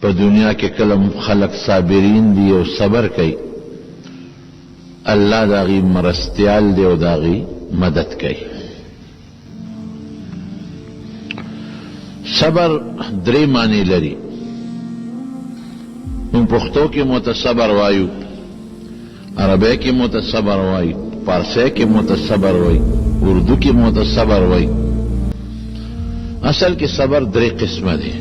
په دنیا کې کله خلق صابرین دي او صبر کوي، الله داغي مرستیال دی او داغي مدد کوي. صبر درې معنی لري. من پښتو کې متصبر وایو، عربی کې متصبر وایو، فارسی کې متصبر وایو، اردو کې متصبر وایو. اصل کې صبر درې قسمه دي.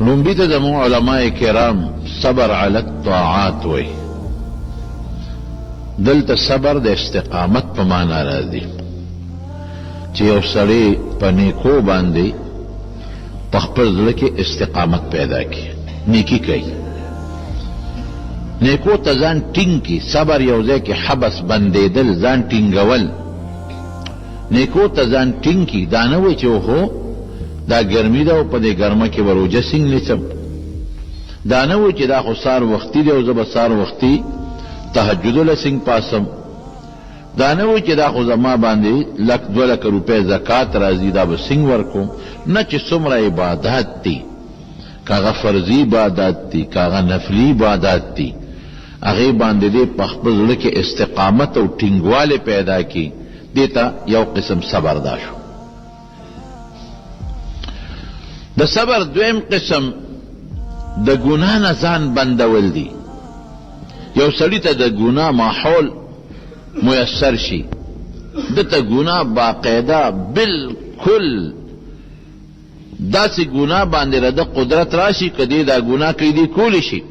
لومبي ته زموږ علماء کرام صبر علی الطاعات وایي. دلته صبر د استقامت په معنا راځي چې یو سړی په نیکو باندې په خپل زړه کې استقامت پیدا کړي، نیکی کوي، نیکو ته ځان ټینګ کړي. صبر یو ځای کې حبس بندېدل، ځان ټینګول. نیکو ته ځان ټینګ کړي، دا نه وایي چې اوهو دا ګرمي ده او په دې ګرمه کې به روژه سینګ نیسم. دا نه وایي چې دا خو سار وختي دی او زه به سار وختي تهجد سینګ پاسم. دا نه وایي چې دا خو زما باندې 1,00,000 روپۍ زکات راځي، دا به سینګ ورکوم. نه چې څومره عبادات دي، کاغه فرضي عبادات دي، کاغه نفلي عبادات دي، هغې باندې دې په خپل زړه کې استقامت او ټینګوالی پیدا کړي، دې ته یو قسم صبر دا شو. د صبر دویم قسم د ګناه نه ځان بندول دي. یو سړي ته د ګناه ماحول میسر شي، دته ګناه باقاعده بالکل داسې ګناه باندې رده قدرت راشي که دې دا ګناه کوي دې کولی شي.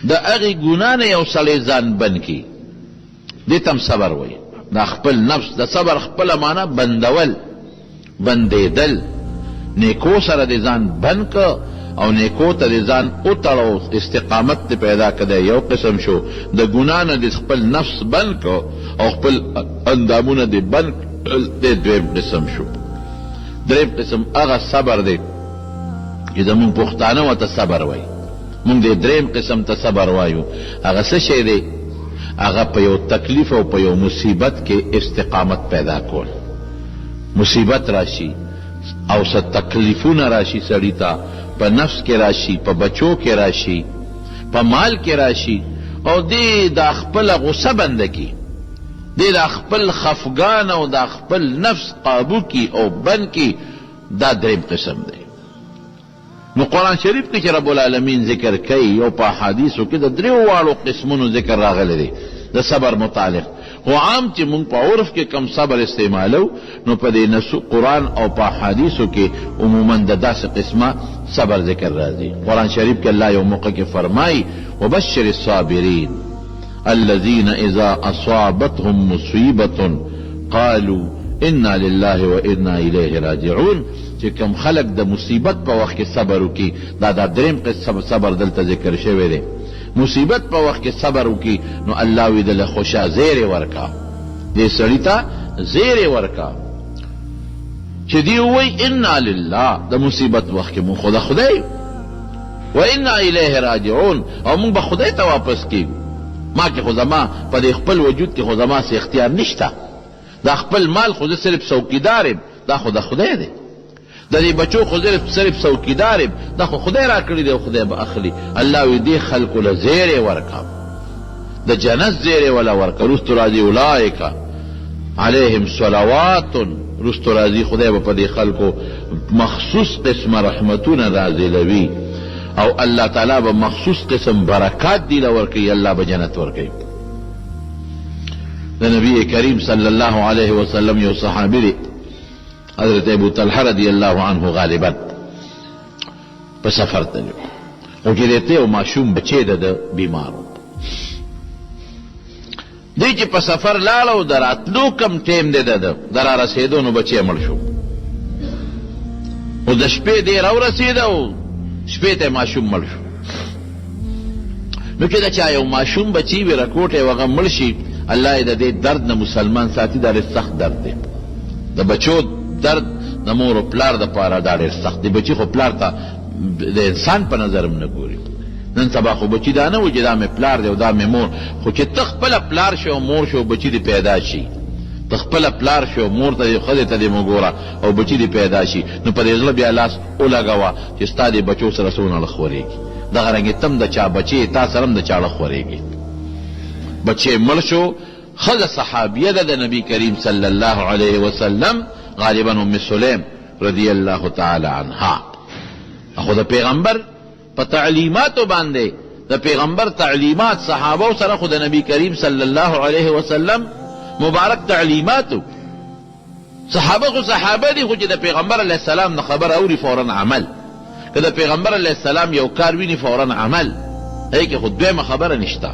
د هغې ګناه نه یو سړی ځان بند کړي، دې ته هم صبر وایي. دا خپل نفس د صبر خپله معنا بندول، بندېدل. نیکو سره دې ځان بند که او نیکو ته دې ځان وتړو، استقامت دې پیدا که، یو قسم شو. د ګناه نه دې خپل نفس بند که او خپل اندامونه دې بند، دې دویم قسم شو. دریم قسم هغه صبر دی چې زمونږ پښتانه ورته صبر وایي. مونږ دې دریم قسم ته صبر وایو. هغه څه شی دی؟ هغه په یو تکلیف او په یو مصیبت کې استقامت پیدا کول. مصیبت راشي او څه تکلیفونه راشي سړي ته، په نفس کې راشي، په بچو کې راشي، په مال کې راشي، او دې دا خپله غصه بنده کړي، دې دا خپل خفګان او دا خپل نفس قابو کی او بند کی. دا دریم قسم دی. نو قرآن شریف کې چې رب العالمین ذکر کوي او په حدیثو کې د دریو واړو قسمونو ذکر راغلی دی د صبر متعلق. خو عام چې مونږ په عرف کې کم صبر استعمالو، نو په دې قرآن او په حدیثو کې عموما د داسې قسمه صبر ذکر راځي. قرآن شریف کې الله یو موقع کې فرمایي وبشر الصابرین الذين اذا اصابتهم مصیبة قالوا انا لله وانا الیه راجعون. چې کوم خلق د مصیبت په وخت کې صبر وکي، دا دریم قسم صبر دلته ذکر شوی دی. مصیبت په وخت کې صبر وکي نو الله وی دله خوشا زیر ورکا، دې سړی ته زیر ورکا چې دی وی انا لله. د مصیبت وخت کې مون خدای وانا الیه راجعون، او مون به خدای ته واپس کیږو. ما کې خو زما په دې خپل وجود کې خو زما څه اختیار نشته. دا خپل مال خو صرف څوکیدار یم، دا خو د خدای دی. د دې بچو خو صرف څوکیدار یم، دا خو خدای را کړی دی او خدای به اخلي. الله وی دې خلکو له زیرې ورکا، د جنت زیرې ولا ورکا. رستو راځي اولئک علیهم صلوات، رستو راځي خدای به په دې خلکو مخصوص قسمه رحمتونه نازلوي او الله تعالی به مخصوص قسم برکات دی لورکی. الله به جنت ورکی. د نبی کریم صلی الله علیه وسلم یو صحابی دی حضرت ابو طلحه رضی الله عنه غالبا په سفر ته او چې دته او ماشوم بچی د بیمارو دی چې په سفر لاړو دراتلو کم ټیم دی د درا رسیدو نو بچی مړ شو او د شپې دی راو رسیدو شپې ته ماشوم مړ شو. نو چې دا چا یو ماشوم بچی وی رکوټه وغه مړ شي الله دې د درد نه مسلمان ساتي. دا ډېر سخت درد دی. د بچو درد د مور او پلار د پاره دا ډېر سخت دی. بچی خو پلار ته د انسان په نظر نه ګوري. نن سبا خو بچی دا نه و چې دا مې پلار دی او دا مې مور، خو چې ته خپله پلار شو او مور شو بچی دې پیدا شي د خپله پلار شو مور ته ښځې ته دې مه ګوره او بچي دې پیدا شي نو په دې زړه بیا لاس ولګوه چې ستا دې بچو سره څونه اړخ ورېږي دغه رنګې تم د چا بچې تا سره هم د چا اړخ ورېږي بچې مړ شو ښځه صحابیه ده د نبی کریم صلی الله علیه وسلم غالبا ام سلیم رضی الله تعالی عنها خو د پیغمبر په تعلیماتو باندې د پیغمبر تعلیمات صحابه سره خو د نبی کریم صلی الله علیه وسلم مبارک تعلیماتو صحابه خو صحابه دي خو چې د پیغمبر علیه السلام نه خبر اوري فورا عمل که د پیغمبر علیه السلام یو کار ویني فورا عمل هی کې خو دویمه خبره نشته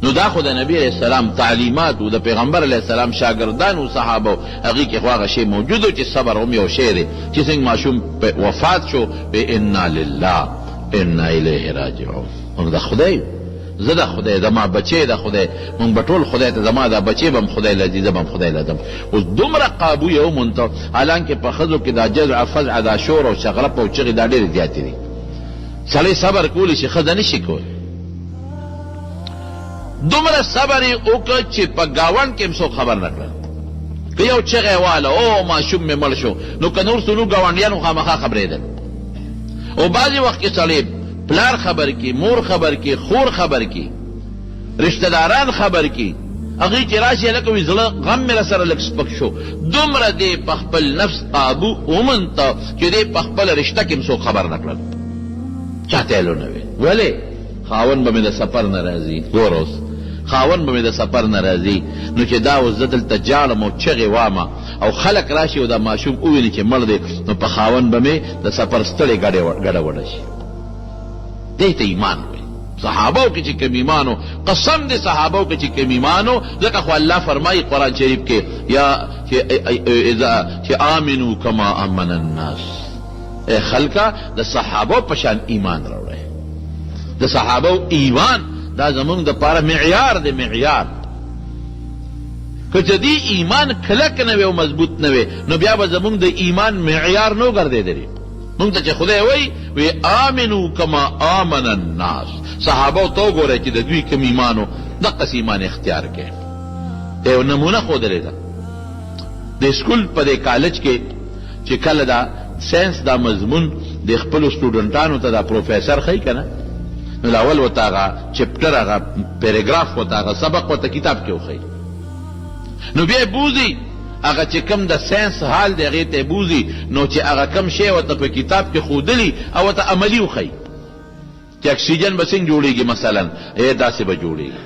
نو دا خو د نبی علیه السلام تعلیمات او د پیغمبر علیه السلام شاگردان او صحابه هغې کې خو هغه شی موجود و چې صبر هم یو شی دی چې څنګه ماشوم وفات شو په انا لله انا الیه راجعون موږ د خدای زه د خدای زما بچی د خدای موږ به ټول خدای ته زما دا بچی به هم خدای لذي زه به هم خدای لدم اوس دومره قابو یو منته حالانکه په ښځو کې دا جزع فزع دا شور او شغرپ او چغې دا ډېرې زیاتې دي سړی صبر کولی شي ښځه نشي کولی دومره صبر یې وکړه چې په ګاونډ کې هم څوک خبر نه کړل که یو چغې واله او ماشوم مې مړ شو نو که نور څو ګاونډیانو خامخا خبرېدل او بعضې وخت کې سړی پلار خبر کی مور خبر کی خور خبر کی رشتہ داران خبر کی هغې چې راشي هلکه وي زړه غم مې راسره لږ سپک شو دومره دې په خپل نفس قابو ومنته چې دې په خپله رشته کې هم څوک خبر نه کړل چاته یې نه وي ولې خاوند به مې د سفر نه راځي ګوره اوس خاوند به مې د سفر نه راځي نو چې دا اوس زه دلته جاړم او چغې وامه او خلک راشي او دا ماشوم وویني چې مړ دی نو په خاوند به مې د سفر ستړې ګډه وډه شي دې ته ایمان وي صحابو کې چې کوم ایمانو قسم دې صحابو کې چې کوم ایمانو ځکه خو الله فرمایي قرآن شریف کې یا چې آمنو کما آمن الناس ای خلکه د صحابو په شان ایمان راوړئ د صحابو ایمان دا زمونږ د پاره معیار دی معیار که چې دې ایمان کلک نه وي او مضبوط نه وي نو بیا به زمونږ د ایمان معیار نو ګرځېدلی مونږ ته چې خدای وی آمنو کما آمن الناس صحابه ته وګورئ چې د دوی کوم ایمانو دقسې ایمان اختیار کړي یو نمونه ښودلې ده د سکول په دې کالج کې چې کله دا ساینس دا مضمون د خپلو سټوډنټانو ته دا پروفیسر ښیي که نه نو الاول ورته هغه چپټر هغه پیراګراف ورته هغه سبق ورته کتاب کې وښیي نو بیا بوزي هغه چې کم د ساینس حال دی هغې ته بوزي نو چې هغه کم شی ورته په کتاب کې ښودلي او ورته عملي وښیي چې اکسیجن به څنګه جوړېږي مثلا داسې به جوړېږي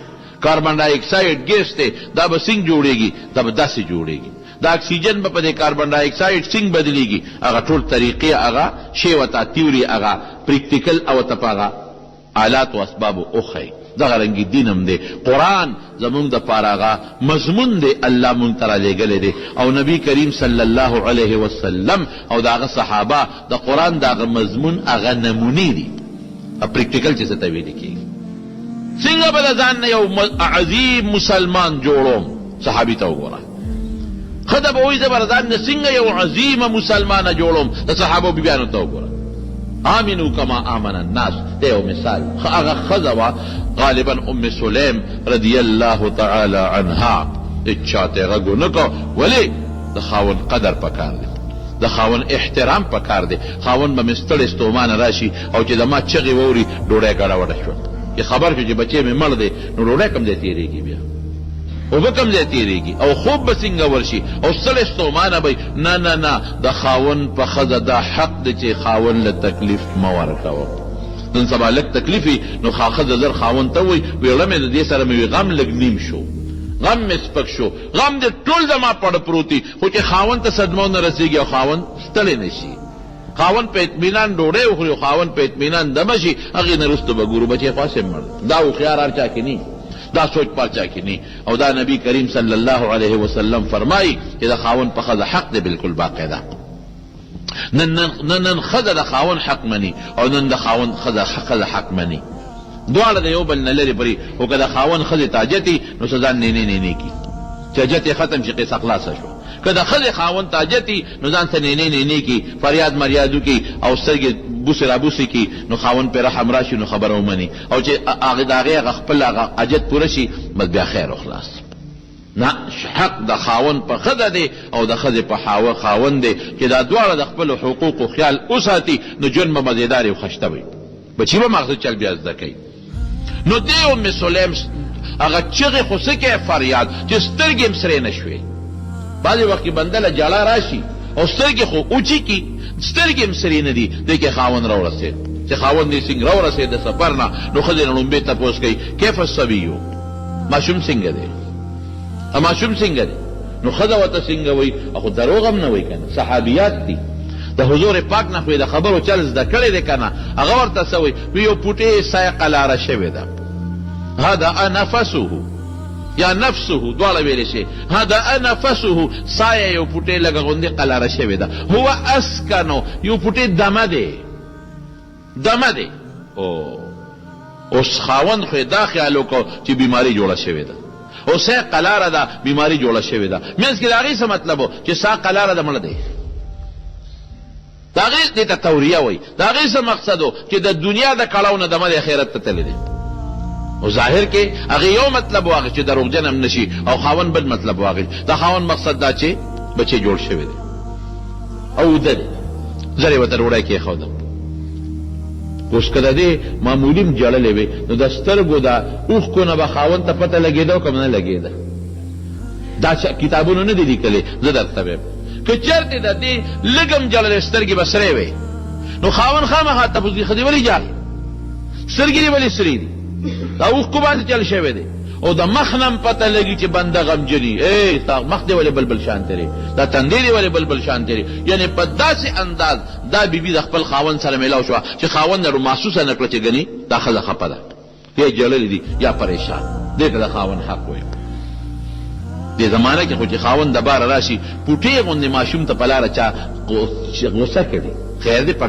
کاربن ډای اکساید ګیس دی دا به څنګه جوړېږي دا به داسې جوړېږي دا اکسیجن به په دې کاربن ډای اکساید څنګه بدلېږي هغه ټول طریقې هغه شی ورته تیوري هغه پریکټیکل او ورته په هغه آلات و اسبابو وښیي دغه رنګې دین هم دی قرآن زمونږ دپاره هغه مضمون دی الله مونږ ته رالیږلی دی او نبی کریم صلی الله علیه وسلم او د هغه صحابه د قرآن د هغه مضمون هغه نمونې دي پریکټیکل چې څه ته ویلې کېږي څنګه به د ځان نه یو عظیم مسلمان جوړوم صحابي ته وګوره ښځه به وایي زه به د ځان نه څنګه یو عظیمه مسلمانه جوړوم د صحابو بیبیانو ته وګوره آمنو کما آمن الناس ده یو مثال هغه ښځه وه غالبا ام سلیم رضی الله تعالی عنها چاته غږ ونه کو ولې د خاوند قدر پکار دی د خاوند احترام پکار دی خاوند به مې ستړی ستومانه راشي او چې زما چغې واوري ډوډۍ ګډه وډه شوه چې خبر شو چې بچی مې مړ دی نو ډوډۍ کوم ځای تېرېږي بیا اوبه کوم ځای تېرېږي او خوب به څنګه ورشي او ستړی ستومانه به نه نه نه د خاوند په ښځه دا حق دی چې خاوند له تکلیف مه ورکوه نن سبا لږ تکلیف وي نو ښځه زر خاوند ته وایي ویړه مې د دې سره مې وي غم لږ نیم شو غم مې سپک شو غم دې ټول زما پړ پروتي خو چې خاوند ته صدمه ونه رسېږي او خاوند ستړی نه شي خاوند په اطمینان ډوډۍ وخوري او خاوند په اطمینان دمه شي هغې نه وروسته به ګورو بچی خواصې مړ دا هوښیار هر چا کې نه دا سوچ پرچا کې نه او دا نبی کریم صلی الله علیه وسلم فرمایي چې د خاوند په ښځه حق دی بالکل باقاعده نن ښځه د خاوند حق مني او نن د خاوند ښځه حق مني دواړه د یو بل نه لرې پرې خو که د خاوند ښځې ته حاجت نو سزا نینے کی چې حاجت ختم شي قصه خلاصه شو که د ښځې خاوند ته حاجت نو ځان ته نینے کی فریاد مریاد وکړي او سترګې بوسې رابوسې کړي نو خاوند پرې رحم راشي نو خبره ومني او چې د هغې خپل هغه حاجت پوره شي بس بیا خیر و خلاص نه، حق د خاوند په ښځه دی او د ښځې په خاوند دی چې دا دواړه د خپلو حقوقو خیال وساتي، نو ژوند به مزیدار او ښایسته وي، بچي به ماغزه چل بیا زده کوي. نو دی ام سلیم هغه چغې خو څه کوي فریاد چې سترګې هم سرې نه شوې. بعضې وخت کې بنده له جاړه راشي او سترګې خو اوچي کي، سترګې هم سرې نه دي، دی کې خاوند راورسېد چې خاوند یې څنګه راورسېد د سفر نه، نو ښځې نه لومبې تپوس کوي کیف الصبیو، ماشوم څنګه دی، ماشوم څنګه دی؟ نو ښځه ورته څنګه وایي؟ خو دروغ هم نه وایي که نه، صحابیات دي د حضور پاک نه خو د خبرو چل زده کړی دی که نه. هغه ورته څه وایي؟ وی یو پوټې سایه قلاره شوې ده، هذا نفسه یا نفسه دواړه ویلی شي، هذا نفسه سایه یو پوټې لږه غوندې قلاره شوې ده، هو اسکنو یو پوټې دمه دی، دمه دی. اوس خاوند خو دا خیال وکړو چې بیماري جوړه شوې ده، او سا قلاره ده بیماری جوړه شوې ده. منځ کې د هغې څه مطلب و چې سا قلاره ده مړه دی، د هغې دې ته توریه وایي. د هغې څه مقصد و چې د دنیا د کړاو نه دمه د خیرت ته تللی دی. او ظاهر کې هغې یو مطلب واغې چې دروغجن هم نه شي، او خاوند بل مطلب واغې. د خاوند مقصد دا چې بچی جوړ شوی دی او وده دی، زر یې ورته ډوډۍ کېښوده. اوس که د دې معمولي م جړلې وې نو د سترګو د اوښکو نه به خاوند ته پته لګېده او که نه لګېده. دا کتابونو نه دي لیکلې، زه درته وایم که چېرته د دې لږ هم جړلې سترګې به سرې وې نو خاوند خامخا تپوس کوي ښځې ولې جاړې، سترګې دې ولې سرې دي، دا اوښکو باندې چل شوی دی. او د مخ نه هم پته لګي چې بنده غمجني، ستا مخ دې ولې بلبل شانتې دی، دا تندې دې ولې بلبل شانتې دی. یعنې په داسې انداز دا بیبي د خپل خاوند سره میلاو شوه چې خاوند یې محسوسه نه کړه چې ګنې دا ښځه خفه ده، یا جړلې دي یا پریشان. دې ته د خاوند حق وایي. دې زمانه کې خو چې خاوند د باره راشي پوټې غوندې ماشوم ته په لاره چا غوسه کړي، خیر دې په